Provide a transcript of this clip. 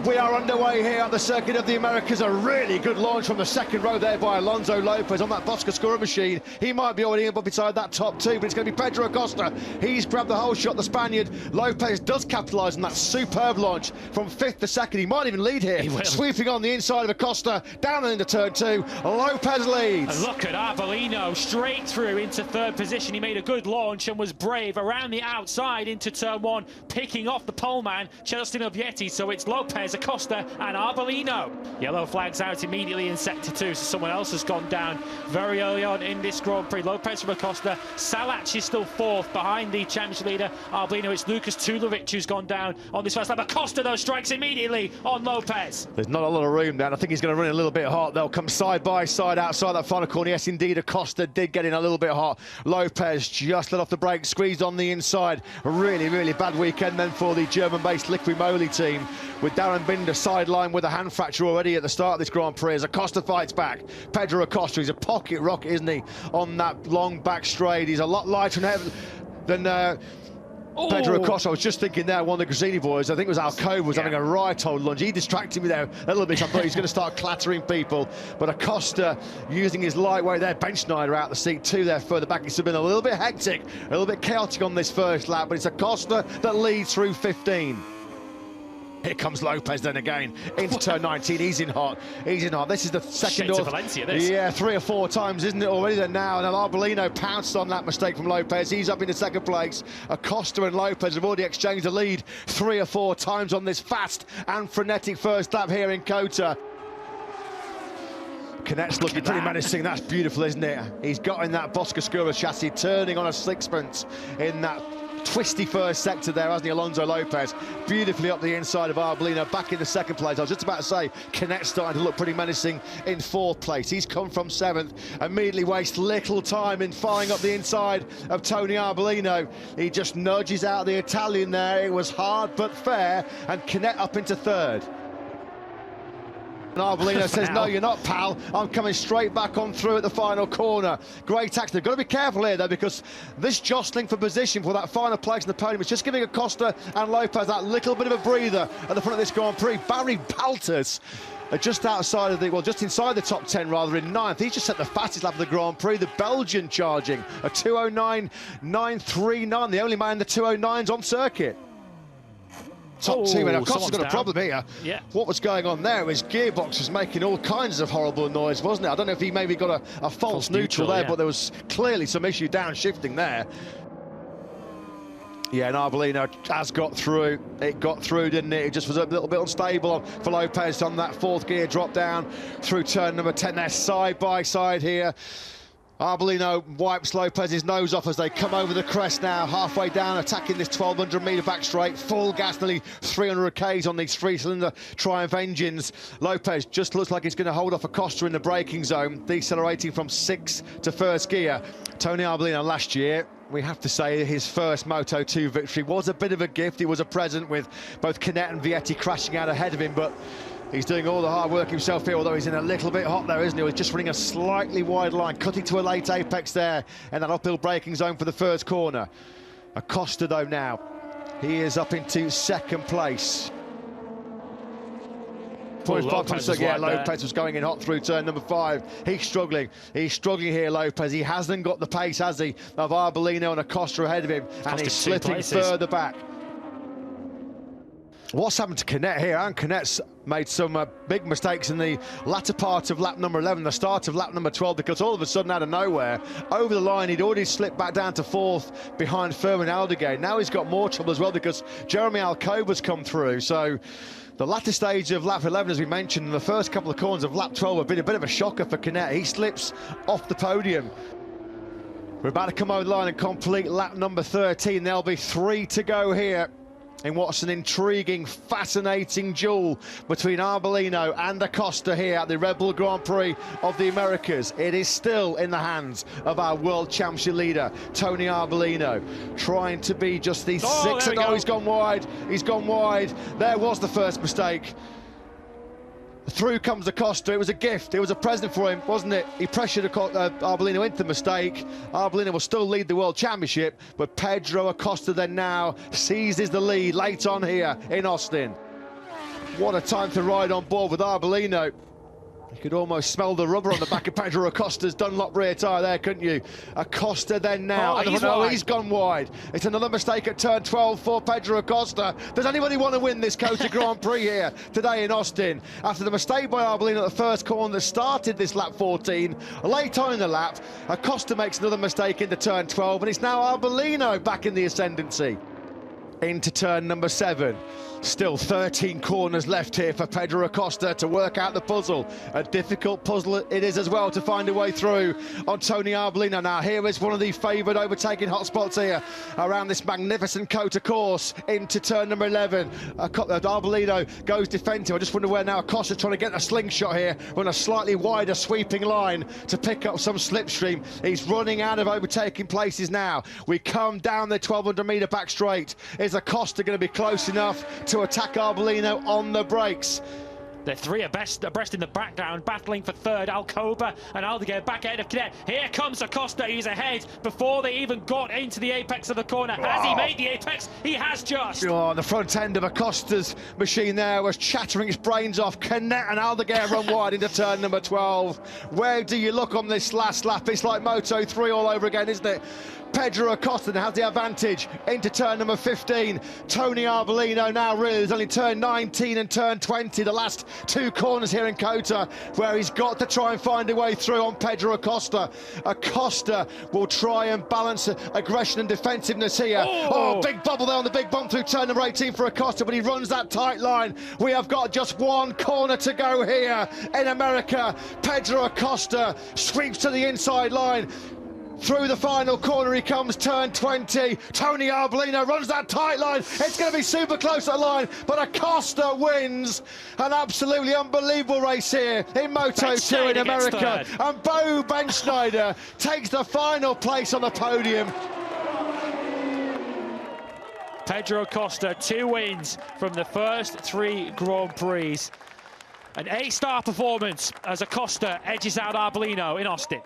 We are underway here at the Circuit of the Americas. A really good launch from the second row there by Alonso Lopez on that Bosca machine. He might be already up beside that top two, but it's going to be Pedro Acosta. He's grabbed the whole shot, the Spaniard. Lopez does capitalise on that superb launch from fifth to second. He might even lead here. Sweeping on the inside of Acosta, down and into turn two. Lopez leads. And look at Arbolino straight through into third position. He made a good launch and was brave around the outside into turn one, picking off the poleman, Celestino Vietti. So it's Lopez, Acosta and Arbolino. Yellow flags out immediately in sector two, so someone else has gone down very early on in this Grand Prix. Lopez from Acosta. Salach is still fourth behind the championship leader Arbolino. It's Lucas Tulovic who's gone down on this first lap. Acosta though strikes immediately on Lopez. There's not a lot of room there, and I think he's going to run a little bit hot. They'll come side by side outside that final corner. Yes, indeed, Acosta did get in a little bit hot. Lopez just let off the brake, squeezed on the inside. A really, really bad weekend then for the German-based Liqui Moly team, with Darren Binder sidelined with a hand fracture already at the start of this Grand Prix as Acosta fights back. Pedro Acosta, he's a pocket rocket, isn't he, on that long back straight. He's a lot lighter than Pedro Acosta. I was just thinking there, one of the Grazzini boys, I think it was Alcoba, was having a right old lunge. He distracted me there a little bit. I thought he was going to start clattering people, but Acosta using his lightweight there, bench Schneider out the seat two there further back. It's been a little bit hectic, a little bit chaotic on this first lap, but it's Acosta that leads through 15. Here comes Lopez then again into turn 19. He's in hot. He's in hot. This is the second or Valencia, this. Yeah, 3 or 4 times, isn't it already? Then now, and Arbolino pounced on that mistake from Lopez. He's up into second place. Acosta and Lopez have already exchanged the lead 3 or 4 times on this fast and frenetic first lap here in COTA. Canet's looking pretty menacing. That's beautiful, isn't it? He's got in that Bosca chassis, turning on a sixpence in that twisty first sector there, hasn't he, Alonso Lopez? Beautifully up the inside of Arbolino, back in the second place. I was just about to say, Canet's starting to look pretty menacing in fourth place. He's come from seventh, immediately wastes little time in firing up the inside of Tony Arbolino. He just nudges out the Italian there. It was hard but fair, and Canet up into third. And Arbolino says, no, you're not, pal. I'm coming straight back on through at the final corner. Great action. They've got to be careful here, though, because this jostling for position for that final place in the podium is just giving Acosta and Lopez that little bit of a breather at the front of this Grand Prix. Barry Balters just outside of the, well, just inside the top 10, rather, in ninth. He's just set the fastest lap of the Grand Prix. The Belgian charging a 2:09.939, the only man in the 2:09s on circuit. Top two, and Acosta's got a problem here. Yeah. What was going on there? His gearbox was making all kinds of horrible noise, wasn't it? I don't know if he maybe got a false neutral there, but there was clearly some issue downshifting there. Yeah, and Arbolino has got through. It got through, didn't it? It just was a little bit unstable for Lopez on that fourth gear drop down through turn number 10 there, side by side here. Arbolino wipes Lopez's nose off as they come over the crest now, halfway down, attacking this 1200-metre back straight. Full gas, nearly 300 k's on these 3-cylinder Triumph engines. Lopez just looks like he's going to hold off Acosta in the braking zone, decelerating from 6th to first gear. Tony Arbolino last year, we have to say his first Moto2 victory was a bit of a gift. It was a present, with both Canet and Vietti crashing out ahead of him, but he's doing all the hard work himself here, although he's in a little bit hot there, isn't he? He's just running a slightly wide line, cutting to a late apex there, and that uphill braking zone for the first corner. Acosta, though, now, he is up into second place. Lopez was going in hot through turn number 5. He's struggling here, Lopez. He hasn't got the pace, has he, of Arbolino and Acosta ahead of him, and he's slipping further back. What's happened to Canet here? And Canet's made some big mistakes in the latter part of lap number 11, the start of lap number 12, because all of a sudden, out of nowhere, over the line, he'd already slipped back down to 4th behind Fermin Aldeguer. Now he's got more trouble as well, because Jeremy Alcoba's come through. So the latter stage of lap 11, as we mentioned, and the first couple of corners of lap 12 have been a bit of a shocker for Canet. He slips off the podium. We're about to come over the line and complete lap number 13. There'll be 3 to go here in what's an intriguing, fascinating duel between Arbolino and Acosta here at the Red Bull Grand Prix of the Americas. It is still in the hands of our World Championship leader, Tony Arbolino, trying to be just the 6th. Oh, he's gone wide. He's gone wide. There was the first mistake. Through comes Acosta. It was a gift. It was a present for him, wasn't it? He pressured Arbolino into the mistake. Arbolino will still lead the World Championship, but Pedro Acosta then now seizes the lead late on here in Austin. What a time to ride on board with Arbolino. You could almost smell the rubber on the back of Pedro Acosta's Dunlop rear tyre there, couldn't you? Acosta then now. He's gone wide. It's another mistake at turn 12 for Pedro Acosta. Does anybody want to win this COTA Grand Prix here today in Austin? After the mistake by Arbolino at the first corner that started this lap 14, late on in the lap, Acosta makes another mistake into turn 12, and it's now Arbolino back in the ascendancy. Into turn number 7. Still 13 corners left here for Pedro Acosta to work out the puzzle. A difficult puzzle it is as well to find a way through on Tony Arbolino. Now here is one of the favoured overtaking hotspots here around this magnificent COTA course into turn number 11. Arbolino goes defensive. I just wonder where now Acosta trying to get a slingshot here on a slightly wider sweeping line to pick up some slipstream. He's running out of overtaking places now. We come down the 1200 metre back straight. Is Acosta going to be close enough to attack Arbolino on the brakes? The three abreast in the background, battling for third. Alcoba and Aldeguer back ahead of Cadet. Here comes Acosta. He's ahead before they even got into the apex of the corner. Has he made the apex? He has just. Oh, the front end of Acosta's machine there was chattering its brains off. Canet and Aldeguer run wide into turn number 12. Where do you look on this last lap? It's like Moto2 all over again, isn't it? Pedro Acosta has the advantage into turn number 15. Tony Arbolino now really is only turn 19 and turn 20, the last two corners here in COTA, where he's got to try and find a way through on Pedro Acosta. Acosta will try and balance aggression and defensiveness here. Oh, big bubble there on the big bump through turn number 18 for Acosta, but he runs that tight line. We have got just one corner to go here in America. Pedro Acosta sweeps to the inside line. Through the final corner he comes, turn 20. Tony Arbolino runs that tight line. It's going to be super close to the line, but Acosta wins. An absolutely unbelievable race here in Moto2 in America. And Bo Benschneider takes the final place on the podium. Pedro Acosta, 2 wins from the first 3 Grand Prix. An A-star performance as Acosta edges out Arbolino in Austin.